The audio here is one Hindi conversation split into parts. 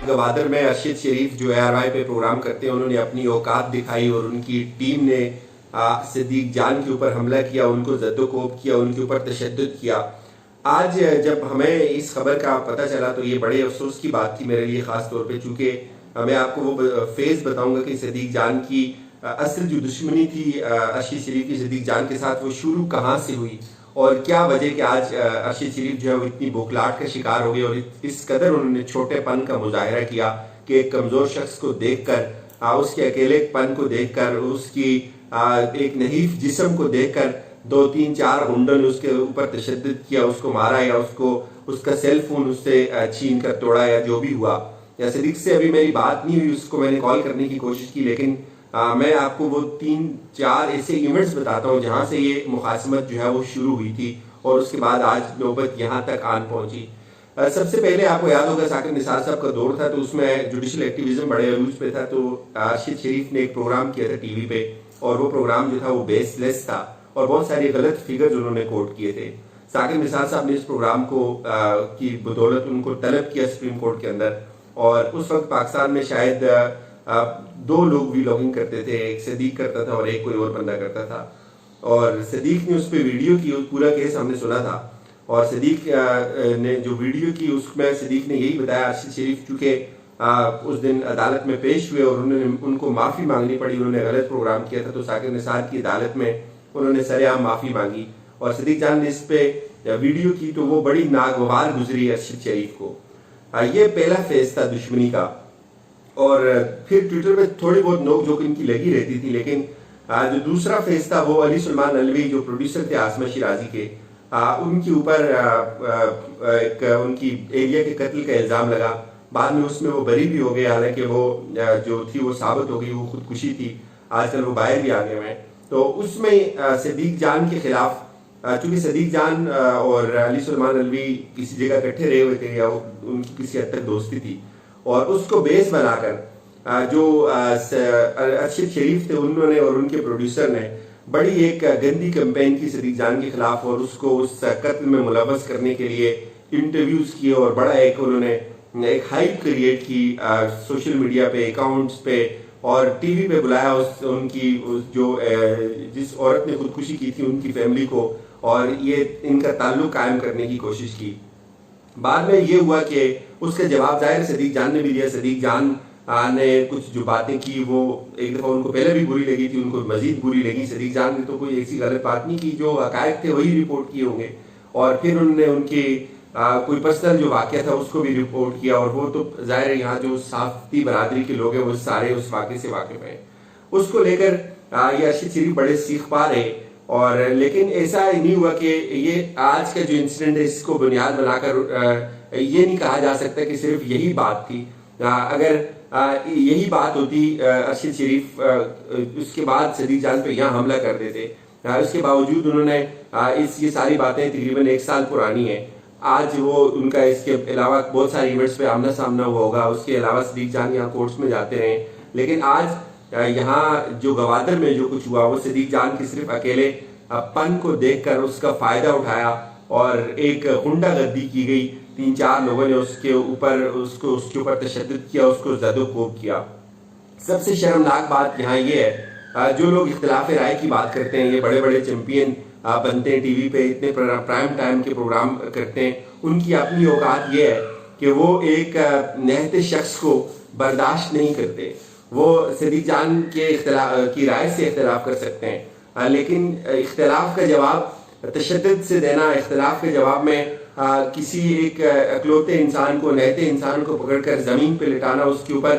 गवादर में अरशद शरीफ जो ARY पे प्रोग्राम करते हैं, उन्होंने अपनी औकात दिखाई और उनकी टीम ने सिद्दीक जान के ऊपर हमला किया, उनको जद्दोकोब किया, उनके ऊपर तशद्दुद किया। आज जब हमें इस खबर का पता चला तो ये बड़े अफसोस की बात थी मेरे लिए, ख़ास तौर पे चूँकि मैं आपको वो फेज़ बताऊंगा कि सिद्दीक जान की असल जो दुश्मनी थी अरशद शरीफ की सिद्दीक जान के साथ, वो शुरू कहाँ से हुई और क्या वजह कि आज अरशद शरीफ जो है वो इतनी बौखलाहट का शिकार हो गए और इस कदर उन्होंने छोटेपन का मुजाहरा किया कि एक कमज़ोर शख्स को देखकर, उसके अकेलेपन को देखकर, उसकी एक नहीफ जिस्म को देखकर 2-3-4 गुंडों ने उसके ऊपर तशद्दुद किया, उसको मारा या उसका सेल फोन उससे छीन कर तोड़ा या जो भी हुआ। या सिद्दीक से अभी मेरी बात नहीं हुई, उसको मैंने कॉल करने की कोशिश की, लेकिन मैं आपको वो 3-4 ऐसे इवेंट्स बताता हूँ जहाँ से ये मुखासमत जो है वो शुरू हुई थी और उसके बाद आज नौबत यहाँ तक आन पहुँची। सबसे पहले आपको याद होगा साकिब निसार साहब का दौर था, तो उसमें जुडिशल एक्टिविज्म बड़े अरूज पे था। तो अरशद शरीफ ने एक प्रोग्राम किया था टीवी पे और वो प्रोग्राम जो था वो बेसलेस था और बहुत सारे गलत फिगर्स उन्होंने कोट किए थे। साकिब निसार साहब ने इस प्रोग्राम को की बदौलत उनको तलब किया सुप्रीम कोर्ट के अंदर, और उस वक्त पाकिस्तान में शायद 2 लोग व्लॉगिंग करते थे, एक सिद्दीक करता था और एक कोई और बंदा करता था। और सिद्दीक ने उस पर वीडियो की, पूरा केस हमने सुना था और सिद्दीक ने जो वीडियो की उसमें सिद्दीक ने यही बताया अरशद शरीफ चूँकि उस दिन अदालत में पेश हुए और उनको माफ़ी मांगनी पड़ी, उन्होंने गलत प्रोग्राम किया था, तो साकिब निसार की अदालत में उन्होंने सरेआम माफ़ी मांगी और सिद्दीक जान ने इस पे वीडियो की, तो वो बड़ी नागवार गुजरी अरशद शरीफ को। ये पहला फेज था दुश्मनी का। और फिर ट्विटर पे थोड़ी बहुत नोक झोंक इनकी लगी रहती थी, लेकिन जो दूसरा फेज था वो अली सलमान अलवी जो प्रोड्यूसर थे आसमा शिराजी के, उनके ऊपर एक उनकी एरिया के कत्ल का इल्ज़ाम लगा। बाद में उसमें वो बरी भी हो गए, हालांकि वो जो थी वो साबित हो गई वो खुदकुशी थी, आजकल वो बाहर भी आ गए हैं। तो उसमें सिद्दीक जान के खिलाफ, चूंकि सिद्दीक जान और अली सलमान अलवी किसी जगह इकट्ठे रहे हुए थे या उनकी किसी हद तक दोस्ती थी, और उसको बेस बनाकर जो अरशद शरीफ थे उन्होंने और उनके प्रोड्यूसर ने बड़ी एक गंदी कैंपेन की सिद्दीक जान के खिलाफ और उसको उस कत्ल में मुलव्वस करने के लिए इंटरव्यूज किए और बड़ा एक उन्होंने एक हाइप क्रिएट की सोशल मीडिया पे, अकाउंट्स पे और टीवी पे बुलाया जिस औरत ने खुदकुशी की थी उनकी फैमिली को, और ये इनका ताल्लुक कायम करने की कोशिश की। बाद में ये हुआ कि उसका जवाब जाहिर सिद्दीक जान ने भी दिया। सिद्दीक जान ने कुछ जो बातें की वो एक दफ़ा उनको पहले भी बुरी लगी थी, उनको मजीद बुरी लगी। सिद्दीक जान ने तो कोई ऐसी गलत बात नहीं की, जो हकायक थे वही रिपोर्ट किए होंगे, और फिर उन्होंने उनकी कोई पर्सनल जो वाक़या था उसको भी रिपोर्ट किया, और वो तो जाहिर है यहाँ जो साफ्ती बरादरी के लोग हैं वो सारे उस वाक़े से वाकिफ हैं। उसको लेकर ये अरशद शरीफ बड़े सीख पा रहे, और लेकिन ऐसा नहीं हुआ कि ये आज का जो इंसिडेंट है इसको बुनियाद बनाकर ये नहीं कहा जा सकता कि सिर्फ यही बात थी। अगर यही बात होती अरशद शरीफ उसके बाद सिद्दीक जान पे यहाँ हमला कर देते, उसके बावजूद उन्होंने ये सारी बातें तकरीबन 1 साल पुरानी है, आज वो उनका इसके अलावा बहुत सारे इवेंट्स पे आमना सामना हुआ होगा, उसके अलावा सिद्दीक जान यहाँ कोर्ट्स में जाते रहे, लेकिन आज यहाँ जो गवादर में जो कुछ हुआ वो सिद्दीक जान की सिर्फ अकेले पन को देखकर उसका फायदा उठाया और एक गुंडागर्दी की गई। 3-4 लोगों ने उसके ऊपर तशद्दुद किया, उसको ज़दोकोब किया। सबसे शर्मनाक बात यहाँ ये है, जो लोग इख्तिलाफ राय की बात करते हैं, ये बड़े बड़े चैंपियन बनते हैं टीवी पे, इतने प्राइम टाइम के प्रोग्राम करते हैं, उनकी अपनी औकात ये है कि वो एक नहते शख्स को बर्दाश्त नहीं करते। वो सिद्दीक जान के की राय से इख्तिलाफ कर सकते हैं, लेकिन इख्तिलाफ का जवाब तशद्दुद से देना, इख्तिलाफ के जवाब में किसी एक अकलौते इंसान को, नहते इंसान को पकड़कर जमीन पे लिटाना, उसके ऊपर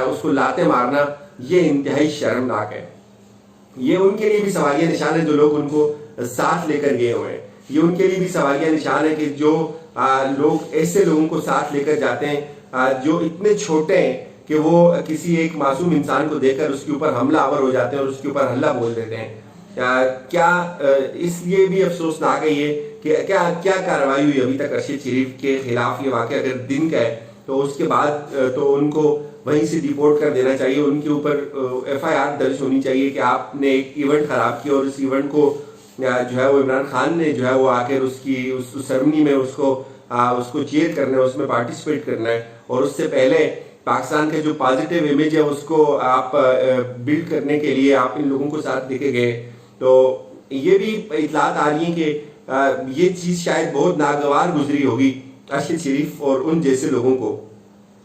उसको लाते मारना, ये इंतहाई शर्मनाक है। ये उनके लिए भी सवालिया निशान है जो लोग उनको साथ लेकर गए हुए हैं। ये उनके लिए भी सवालिया निशान है कि जो लोग ऐसे लोगों को साथ लेकर जाते हैं जो इतने छोटे हैं कि वो किसी एक मासूम इंसान को देखकर उसके ऊपर हमलावर हो जाते हैं और उसके ऊपर हल्ला बोल देते हैं। क्या इसलिए भी अफसोसनाक है ये कि क्या कार्रवाई हुई अभी तक अरशद शरीफ के खिलाफ। ये वाक़या अगर दिन का है तो उसके बाद तो उनको वहीं से डिपोर्ट कर देना चाहिए, उनके ऊपर FIR दर्ज होनी चाहिए कि आपने एक इवेंट खराब किया और उस इवेंट को जो है वो इमरान खान ने जो है वो आकर उसकी उस सेरेमनी में उसको उसको चीयर करना है, उसमें पार्टिसिपेट करना है, और उससे पहले पाकिस्तान का जो पॉजिटिव इमेज है उसको आप बिल्ड करने के लिए आप इन लोगों को साथ लेके गए। तो ये भी इतलात आ रही है कि ये चीज शायद बहुत नागवार गुजरी होगी अरशद शरीफ और उन जैसे लोगों को,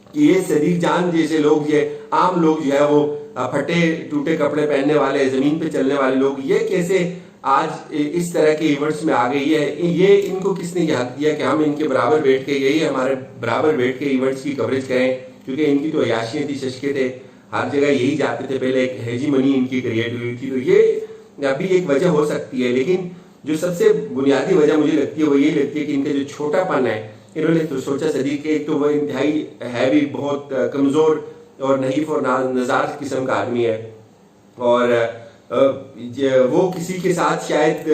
कि ये सदीक जान जैसे लोग, ये आम लोग जो है वो फटे टूटे कपड़े पहनने वाले, जमीन पे चलने वाले लोग, ये कैसे आज इस तरह के इवेंट्स में आ गई है। ये इनको किसने याद दिया कि हम इनके बराबर बैठ के, यही हमारे बराबर बैठ के इवेंट्स की कवरेज करें, क्योंकि इनकी तो अयाशियां थी, शशके थे, हर जगह यही जाते थे, पहले एक हेजीमनी इनकी क्रिएट हुई थी। तो ये अभी एक वजह हो सकती है, लेकिन जो सबसे बुनियादी वजह मुझे लगती है वो ये लगती है कि इनका जो छोटापन है, इन्होंने तो सोचा सदीक के, एक तो वो इंतहाई है भी बहुत कमजोर और नहीफ और नजार किस्म का आदमी है, और वो किसी के साथ शायद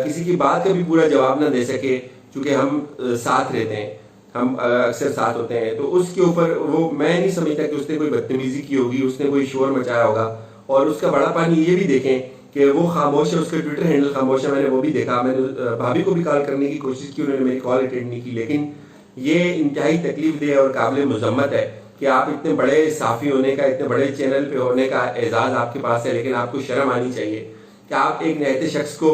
किसी की बात का भी पूरा जवाब ना दे सके, क्योंकि हम साथ रहते हैं, हम अक्सर साथ होते हैं। तो उसके ऊपर वो, मैं नहीं समझता कि उसने कोई बदतमीजी की होगी, उसने कोई शोर मचाया होगा। और उसका बड़ा पानी ये भी देखें कि वो खामोश है, उसका ट्विटर हैंडल खामोश है, मैंने वो भी देखा। मैंने भाभी को भी कॉल करने की कोशिश की, उन्होंने मेरी कॉल अटेंड नहीं की। लेकिन ये इंतहाई तकलीफ दे और काबिल मजम्मत है कि आप इतने बड़े साफी होने का, इतने बड़े चैनल पे होने का एजाज आपके पास है, लेकिन आपको शर्म आनी चाहिए कि आप एक नहते शख्स को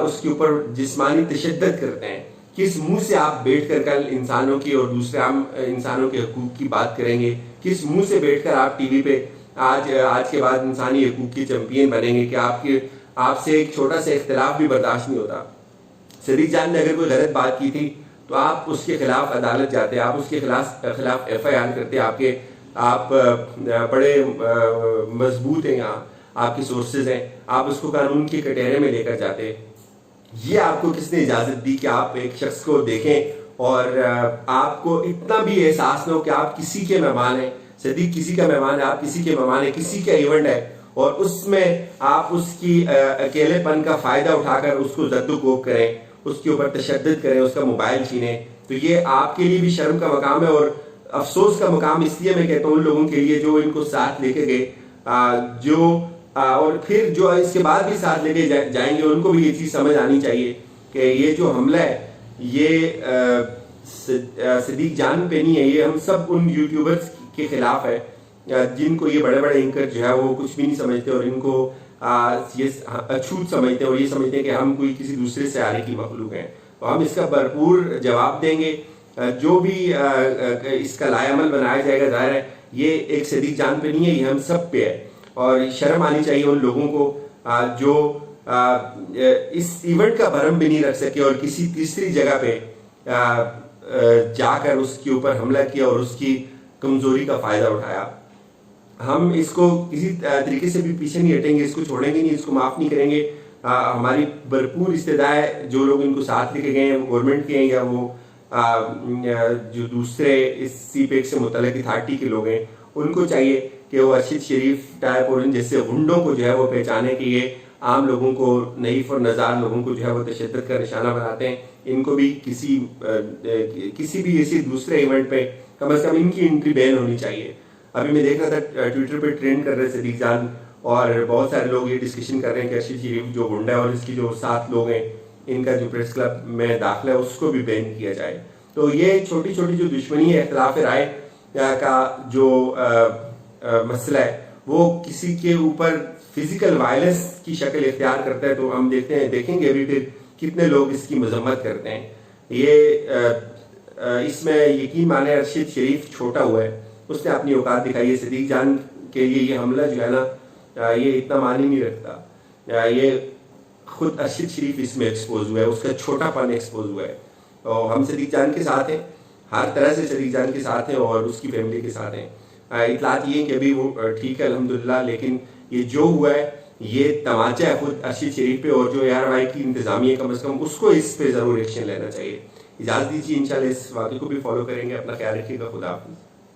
उसके ऊपर जिस्मानी तशद्दुद करते हैं। किस मुंह से आप बैठकर कल इंसानों की और दूसरे आम इंसानों के हकूक की बात करेंगे? किस मुंह से बैठकर आप टीवी पे आज के बाद इंसानी हकूक के चैंपियन बनेंगे कि आपसे एक छोटा सा इख्तिलाफ भी बर्दाश्त नहीं होता? सदीक जान ने अगर कोई गलत बात की थी तो आप उसके खिलाफ अदालत जाते, आप उसके खिलाफ FIR करते, आप बड़े मजबूत हैं, यहाँ आपके सोर्सेज हैं, आप उसको कानून के कटहरे में लेकर जाते। ये आपको किसने इजाजत दी कि आप एक शख्स को देखें और आपको इतना भी एहसास न हो कि आप किसी के मेहमान हैं? सदीक किसी का मेहमान है, आप किसी के मेहमान हैं, किसी का इवेंट है, और उसमें आप उसकी अकेलेपन का फायदा उठाकर उसको जद्दोकोब करें, उसके ऊपर तशद्दुद करें, उसका मोबाइल छीने। तो ये आपके लिए भी शर्म का मकाम है और अफसोस का मकाम इसलिए मैं कहता हूँ उन लोगों के लिए जो इनको साथ लेके गए, और फिर जो इसके बाद भी साथ लेके जाएंगे, उनको भी ये चीज समझ आनी चाहिए कि ये जो हमला है ये सदीक जान पे नहीं है, ये हम सब उन यूट्यूबर्स के खिलाफ है जिनको ये बड़े बड़े एंकर जो है वो कुछ भी नहीं समझते और इनको ये अछूत समझते हैं और ये समझते हैं कि हम कोई किसी दूसरे से आने की मखलूक हैं। तो हम इसका भरपूर जवाब देंगे, जो भी इसका लायामल बनाया जाएगा। जाहिर है ये एक सदीक जान पे नहीं है, ये हम सब पे है, और शर्म आनी चाहिए उन लोगों को जो इस इवेंट का भरम भी नहीं रख सके और किसी तीसरी जगह पे जाकर उसके ऊपर हमला किया और उसकी कमजोरी का फायदा उठाया। हम इसको किसी तरीके से भी पीछे नहीं हटेंगे, इसको छोड़ेंगे नहीं, इसको माफ नहीं करेंगे। हमारी भरपूर इस्तेदा है, जो लोग इनको साथ लेके गए हैं वो गवर्नमेंट के हैं या वो जो दूसरे इस CPEC से मुतल्लिक अथॉरिटी के लोग हैं, उनको चाहिए कि वो अरशद शरीफ टाइप और इन जैसे गुंडों को जो है वो पहचाने कि ये आम लोगों को, नहीफ और नजार लोगों को जो है वो तशद्दुद का निशाना बनाते हैं। इनको भी किसी भी ऐसी दूसरे इवेंट पे कम से कम इनकी एंट्री बैन होनी चाहिए। अभी मैं देख रहा था ट्विटर पे ट्रेंड कर रहे सदीक जान, और बहुत सारे लोग ये डिस्कशन कर रहे हैं कि अरशद शरीफ जो गुंडा है और इसकी जो 7 लोग हैं, इनका जो प्रेस क्लब में दाखिला है उसको भी बैन किया जाए। तो ये छोटी छोटी जो दुश्मनी है, इख्तिलाफ राय का जो मसला है, वो किसी के ऊपर फिजिकल वायलेंस की शक्ल इख्तियार करता है। तो हम देखेंगे अभी फिर कितने लोग इसकी मजम्मत करते हैं। ये इसमें यकीन माने अरशद शरीफ छोटा हुआ है, उसने अपनी औकात दिखाई है। सदीक जान के लिए ये हमला जो है ना, ये इतना मानी नहीं रखता। ये खुद अरशद शरीफ इसमें एक्सपोज हुआ है, उसका छोटापन एक्सपोज हुआ है। और हम सदीक जान के साथ हैं, हर तरह से सदीक जान के साथ हैं और उसकी फैमिली के साथ हैं। इतलात ये कि अभी वो ठीक है अल्हम्दुलिल्लाह, लेकिन ये जो हुआ है ये तमाचा है खुद अरशद शरीफ पे, और जो ARY की इंतजामिया कम से कम उसको इस पे जरूर एक्शन लेना चाहिए। इजाजत दीजिए, इंशाल्लाह इस वाक़े को भी फॉलो करेंगे। अपना ख्याल रखिएगा, खुदा हाफिज़।